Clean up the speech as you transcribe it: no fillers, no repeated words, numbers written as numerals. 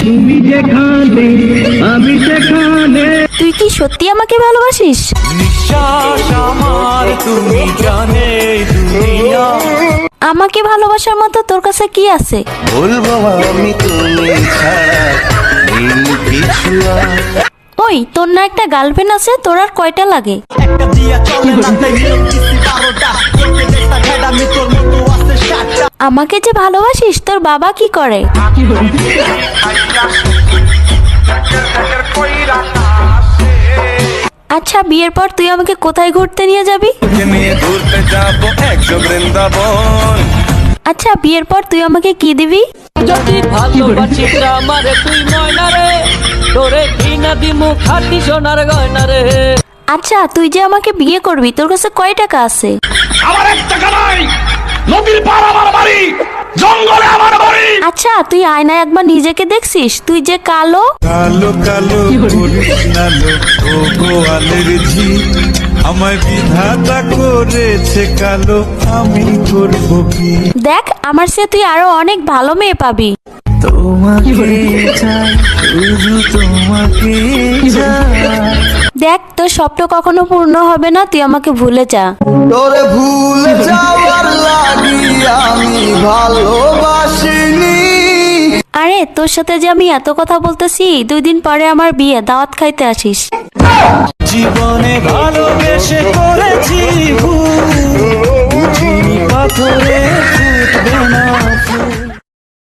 তুমি যেখানে আমি সেখানে। তুই কি সত্যি আমাকে ভালোবাসিস? নিঃশ্বাস আমার তুমি জানে দুনিয়া। আমাকে ভালোবাসার মতো তোর কাছে কি আছে? বলবো আমি তুমি ছাড়া নেই কিছু আর। ওই তোর না একটা গার্লফ্রেন্ড আছে, তোর আর কয়টা লাগে? একটা দিয়া চলে না তাই নিয়মিত 12টা করতে চেষ্টা খেডা আমি তোর মতো আছে 7টা। আমাকে যে ভালোবাসিস, তোর বাবা কি করে? আচ্ছা, বিয়ের পর তুই আমাকে কোথায় ঘুরতে নিয়ে যাবি? নিয়ে ঘুরতে যাবো একশো বৃন্দাবন। আচ্ছা, বিয়ের পর তুই আমাকে কি দিবি? যদি ভালোবাসিস আমারে তুই ময়না রে, তোরে কিনা দিমু খাটি সোনার গয়না রে। আচ্ছা, তুই যে আমাকে বিয়ে করবি, তোর কাছে কয় টাকা আছে? আমার এক টাকা নাই, নদীর পার আমার বাড়ি, জঙ্গলে আমার বাড়ি। আচ্ছা, তুই আয়নায় একবার নিজেকে দেখছিস? তুই যে কালো। কালো কালো কৃষ্ণালো ও গোয়ালের ঝি, আমায় বিধাতা করেছে কালো, আমি করব কি? দেখ, আমার সে তুই আরো অনেক ভালো মেয়ে পাবি। তোমাকে চাই শুধু তোমাকে চাই। দেখ, তোর স্বপ্ন কখনো পূর্ণ হবে না, তুই আমাকে ভুলে যা। তোরে ভুলে যাওয়ার লাগি আমি ভালোবাসিনি। আরে, তোর সাথে যে আমি এত কথা বলতেছি, 2 দিন পরে আমার বিয়ে, দাওয়াত খাইতে আসিস। জীবনে ভালোবেসে করেছি ভুল, বুঝিনি পাথরে ফুটবে না।